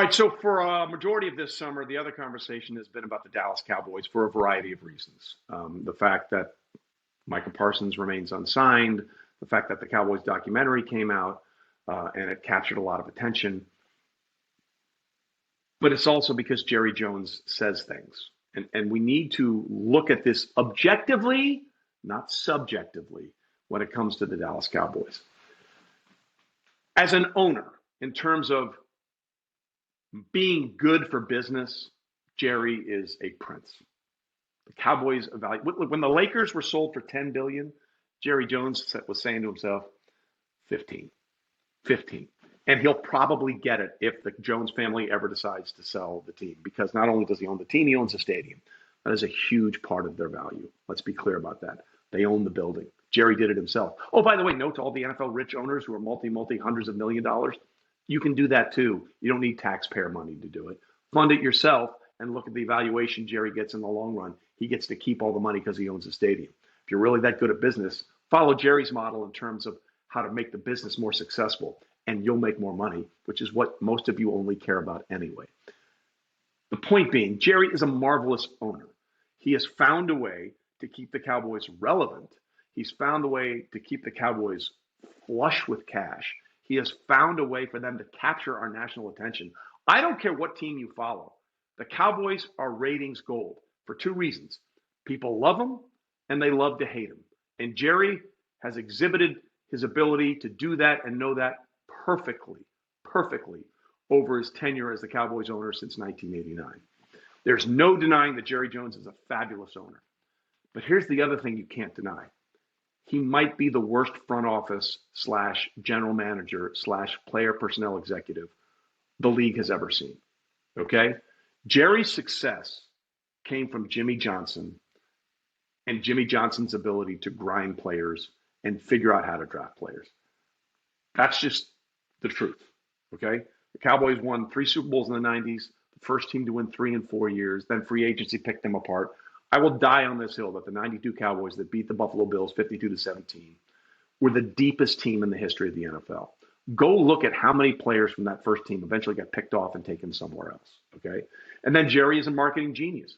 right, so for a majority of this summer, the other conversation has been about the Dallas Cowboys for a variety of reasons. The fact that Micah Parsons remains unsigned, the fact that the Cowboys documentary came out and it captured a lot of attention. But it's also because Jerry Jones says things. And we need to look at this objectively, not subjectively, when it comes to the Dallas Cowboys. As an owner, in terms of being good for business, Jerry is a prince. The Cowboys when the Lakers were sold for $10 billion, Jerry Jones was saying to himself, 15. And he'll probably get it if the Jones family ever decides to sell the team, because not only does he own the team, he owns the stadium. That is a huge part of their value. Let's be clear about that. They own the building. Jerry did it himself. Oh, by the way, note to all the NFL rich owners who are multi hundreds of $1 million, you can do that too. You don't need taxpayer money to do it. Fund it yourself and look at the valuation Jerry gets in the long run. He gets to keep all the money because he owns the stadium. If you're really that good at business, follow Jerry's model in terms of how to make the business more successful, and you'll make more money, which is what most of you only care about anyway. The point being, Jerry is a marvelous owner. He has found a way to keep the Cowboys relevant. He's found a way to keep the Cowboys flush with cash. He has found a way for them to capture our national attention. I don't care what team you follow. The Cowboys are ratings gold for two reasons. People love them and they love to hate them. And Jerry has exhibited his ability to do that and know that perfectly over his tenure as the Cowboys owner since 1989. There's no denying that Jerry Jones is a fabulous owner. But here's the other thing you can't deny. He might be the worst front office / general manager / player personnel executive the league has ever seen. Okay? Jerry's success came from Jimmy Johnson and Jimmy Johnson's ability to grind players and figure out how to draft players. That's just the truth. Okay? The Cowboys won 3 Super Bowls in the 90s, the first team to win 3 in 4 years. Then free agency picked them apart. I will die on this hill that the 92 Cowboys that beat the Buffalo Bills 52-17 were the deepest team in the history of the NFL. Go look at how many players from that first team eventually got picked off and taken somewhere else. Okay? And then Jerry is a marketing genius.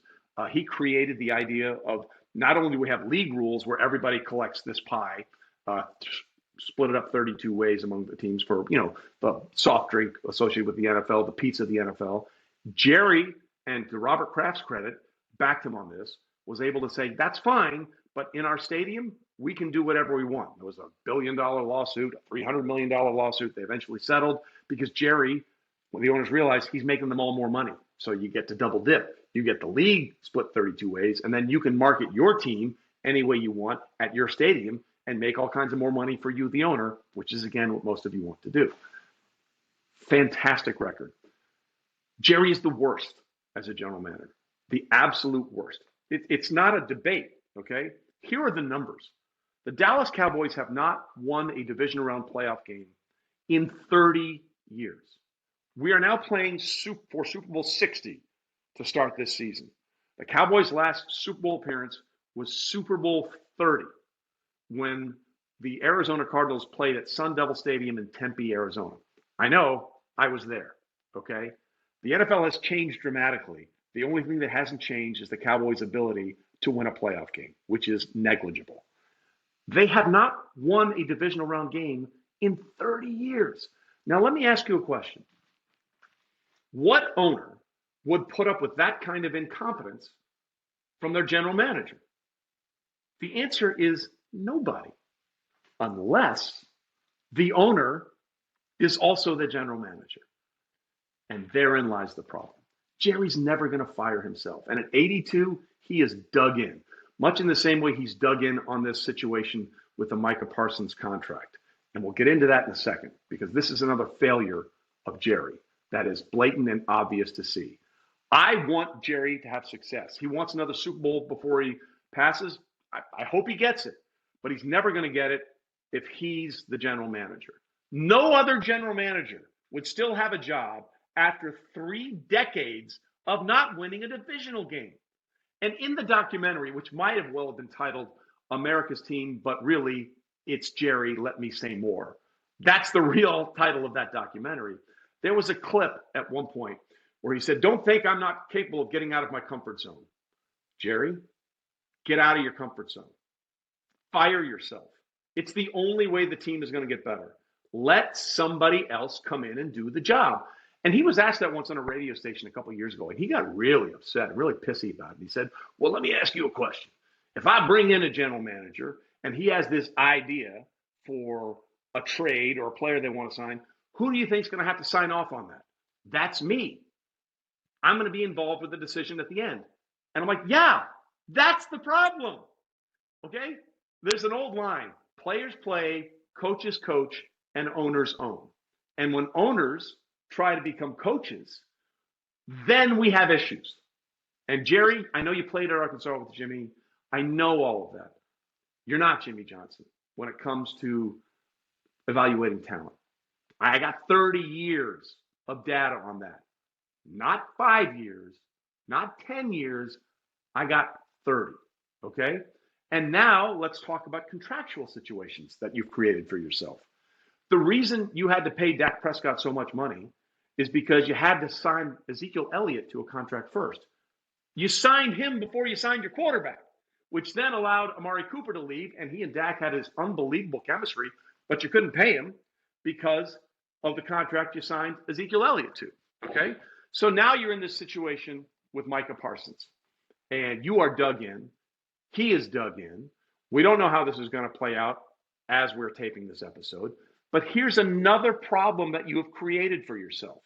He created the idea of not only do we have league rules where everybody collects this pie, split it up 32 ways among the teams for, the soft drink associated with the NFL, the pizza of the NFL. Jerry, and to Robert Kraft's credit, backed him on this, was able to say, that's fine, but in our stadium, we can do whatever we want. There was a $1 billion lawsuit, a $300 million lawsuit. They eventually settled because Jerry, when the owners realized he's making them all more money. So you get to double dip. You get the league split 32 ways, and then you can market your team any way you want at your stadium and make all kinds of more money for you, the owner, which is, again, what most of you want to do. Fantastic record. Jerry is the worst as a general manager, the absolute worst. It's not a debate, okay? Here are the numbers. The Dallas Cowboys have not won a division round playoff game in 30 years. We are now playing for Super Bowl 60 to start this season. The Cowboys' last Super Bowl appearance was Super Bowl 30 when the Arizona Cardinals played at Sun Devil Stadium in Tempe, Arizona. I know, I was there, okay? The NFL has changed dramatically. The only thing that hasn't changed is the Cowboys' ability to win a playoff game, which is negligible. They have not won a divisional round game in 30 years. Now, let me ask you a question. What owner would put up with that kind of incompetence from their general manager? The answer is nobody, unless the owner is also the general manager. And therein lies the problem. Jerry's never going to fire himself. And at 82, he is dug in, much in the same way he's dug in on this situation with the Micah Parsons contract. And we'll get into that in a second, because this is another failure of Jerry that is blatant and obvious to see. I want Jerry to have success. He wants another Super Bowl before he passes. I hope he gets it, but he's never going to get it if he's the general manager. No other general manager would still have a job after 3 decades of not winning a divisional game. And in the documentary, which might have well been titled America's Team, but really it's Jerry, Let Me Say More. That's the real title of that documentary. There was a clip at one point where he said, don't think I'm not capable of getting out of my comfort zone. Jerry, get out of your comfort zone. Fire yourself. It's the only way the team is going to get better. Let somebody else come in and do the job. And he was asked that once on a radio station a couple of years ago, and he got really upset, really pissy about it. He said, well, let me ask you a question. If I bring in a general manager and he has this idea for a trade or a player they want to sign, who do you think is going to have to sign off on that? That's me. I'm going to be involved with the decision at the end. And I'm like, yeah, that's the problem. Okay? There's an old line. Players play, coaches coach, and owners own. And when owners try to become coaches, then we have issues. And Jerry, I know you played at Arkansas with Jimmy. I know all of that. You're not Jimmy Johnson when it comes to evaluating talent. I got 30 years of data on that. Not 5 years, not 10 years. I got 30, okay? And now let's talk about contractual situations that you've created for yourself. The reason you had to pay Dak Prescott so much money is because you had to sign Ezekiel Elliott to a contract first. You signed him before you signed your quarterback, which then allowed Amari Cooper to leave, and he and Dak had his unbelievable chemistry, but you couldn't pay him because of the contract you signed Ezekiel Elliott to, okay? So now you're in this situation with Micah Parsons, and you are dug in. He is dug in. We don't know how this is going to play out as we're taping this episode, but here's another problem that you have created for yourself.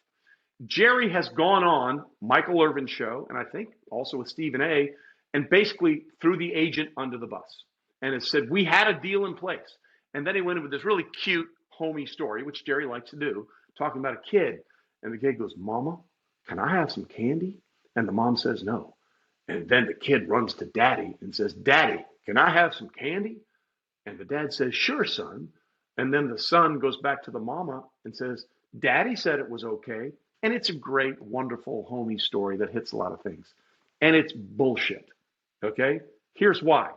Jerry has gone on Michael Irvin's show, and I think also with Stephen A., and basically threw the agent under the bus and has said, we had a deal in place. And then he went in with this really cute, homey story, which Jerry likes to do, talking about a kid. And the kid goes, Mama, can I have some candy? And the mom says no. And then the kid runs to daddy and says, Daddy, can I have some candy? And the dad says, sure, son. And then the son goes back to the mama and says, Daddy said it was okay. And it's a great, wonderful, homey story that hits a lot of things. And it's bullshit, okay? Here's why.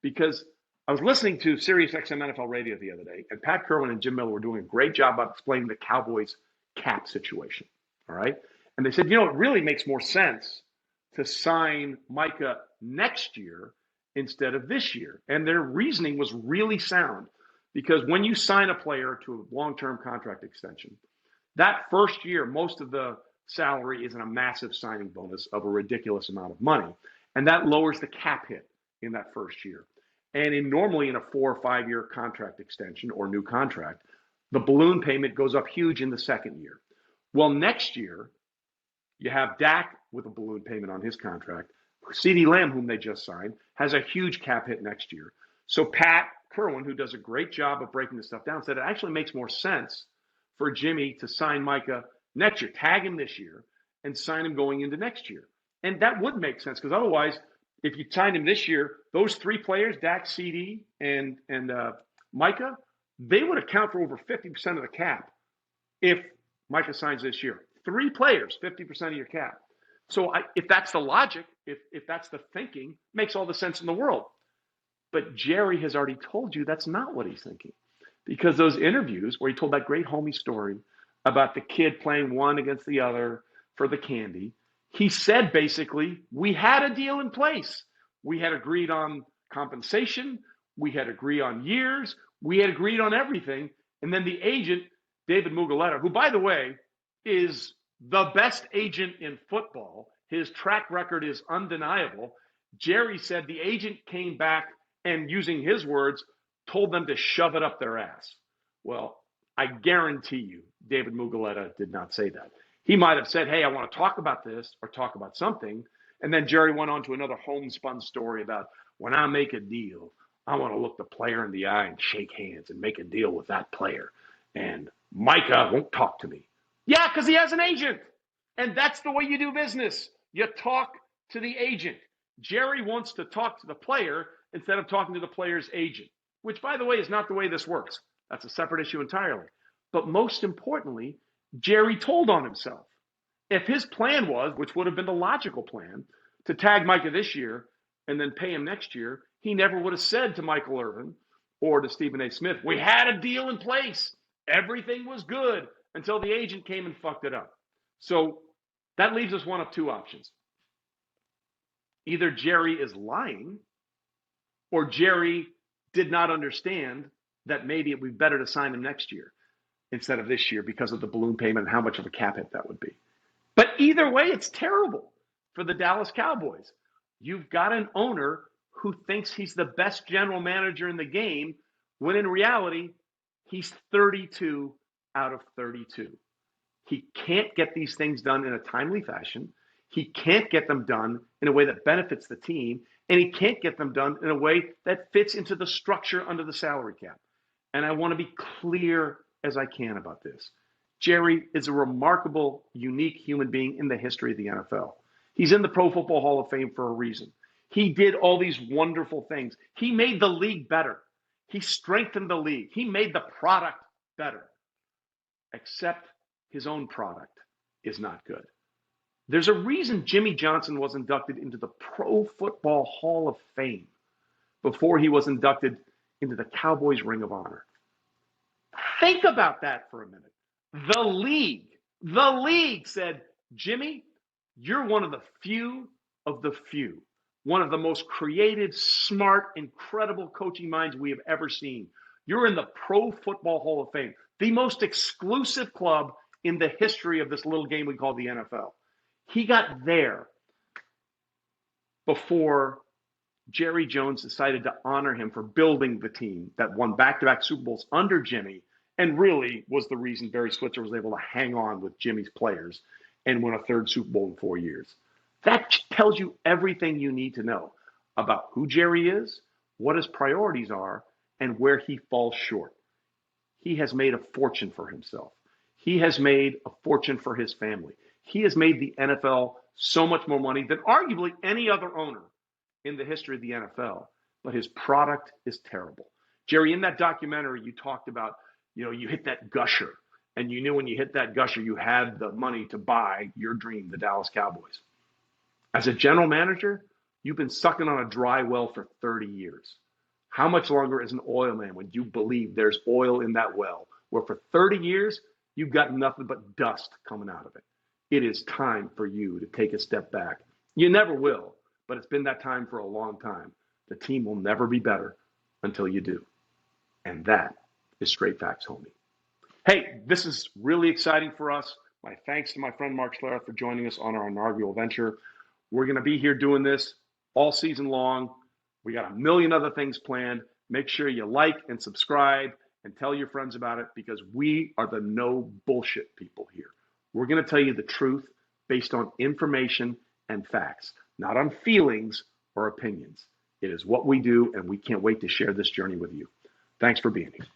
Because I was listening to Sirius XM NFL Radio the other day, and Pat Kerwin and Jim Miller were doing a great job about explaining the Cowboys cap situation, all right? And they said, it really makes more sense to sign Micah next year instead of this year. And their reasoning was really sound, because when you sign a player to a long-term contract extension, that first year, most of the salary is in a massive signing bonus of a ridiculous amount of money. And that lowers the cap hit in that first year. And normally in a 4 or 5 year contract extension or new contract, the balloon payment goes up huge in the second year. Well, next year, you have Dak with a balloon payment on his contract. CeeDee Lamb, whom they just signed, has a huge cap hit next year. So Pat Kerwin, who does a great job of breaking this stuff down, said it actually makes more sense for Jimmy to sign Micah next year, tag him this year, and sign him going into next year. And that would make sense, because otherwise, if you signed him this year, those three players, Dak, CD, and Micah, they would account for over 50% of the cap if Micah signs this year. 3 players, 50% of your cap. So if that's the logic, if that's the thinking, makes all the sense in the world. But Jerry has already told you that's not what he's thinking. Because those interviews where he told that great homie story about the kid playing one against the other for the candy, he said basically, we had a deal in place. We had agreed on compensation. We had agreed on years. We had agreed on everything. And then the agent, David Mugoletta, who, by the way, is the best agent in football. His track record is undeniable. Jerry said the agent came back and, using his words, told them to shove it up their ass. Well, I guarantee you, David Mugoletta did not say that. He might have said, hey, I want to talk about this or talk about something. And then Jerry went on to another homespun story about, when I make a deal, I want to look the player in the eye and shake hands and make a deal with that player. And Micah won't talk to me. Yeah, because he has an agent. And that's the way you do business. You talk to the agent. Jerry wants to talk to the player instead of talking to the player's agent, which, by the way, is not the way this works. That's a separate issue entirely. But most importantly, Jerry told on himself. If his plan was, which would have been the logical plan, to tag Micah this year and then pay him next year, he never would have said to Michael Irvin or to Stephen A. Smith, we had a deal in place. Everything was good until the agent came and fucked it up. So that leaves us one of two options. Either Jerry is lying, or Jerry did not understand that maybe it would be better to sign him next year instead of this year because of the balloon payment and how much of a cap hit that would be. But either way, it's terrible for the Dallas Cowboys. You've got an owner who thinks he's the best general manager in the game, when in reality, he's 32 out of 32. He can't get these things done in a timely fashion. He can't get them done in a way that benefits the team, and he can't get them done in a way that fits into the structure under the salary cap. And I want to be clear as I can about this. Jerry is a remarkable, unique human being in the history of the NFL. He's in the Pro Football Hall of Fame for a reason. He did all these wonderful things. He made the league better. He strengthened the league. He made the product better. Except his own product is not good. There's a reason Jimmy Johnson was inducted into the Pro Football Hall of Fame before he was inducted into the Cowboys Ring of Honor. Think about that for a minute. The league said, Jimmy, you're one of the few of the few, one of the most creative, smart, incredible coaching minds we have ever seen. You're in the Pro Football Hall of Fame, the most exclusive club in the history of this little game we call the NFL. He got there before Jerry Jones decided to honor him for building the team that won back-to-back Super Bowls under Jimmy, and really was the reason Barry Switzer was able to hang on with Jimmy's players and win a third Super Bowl in 4 years. That tells you everything you need to know about who Jerry is, what his priorities are, and where he falls short. He has made a fortune for himself. He has made a fortune for his family. He has made the NFL so much more money than arguably any other owner in the history of the NFL, but his product is terrible. Jerry, in that documentary, you talked about, you hit that gusher, and you knew when you hit that gusher, you had the money to buy your dream, the Dallas Cowboys. As a general manager, you've been sucking on a dry well for 30 years. How much longer as an oil man would you believe there's oil in that well, where for 30 years, you've got nothing but dust coming out of it? It is time for you to take a step back. You never will, but it's been that time for a long time. The team will never be better until you do. And that is straight facts, homie. Hey, this is really exciting for us. My thanks to my friend Mark Schlereth for joining us on our inaugural venture. We're going to be here doing this all season long. We got a million other things planned. Make sure you like and subscribe and tell your friends about it, because we are the no bullshit people here. We're going to tell you the truth based on information and facts, not on feelings or opinions. It is what we do, and we can't wait to share this journey with you. Thanks for being here.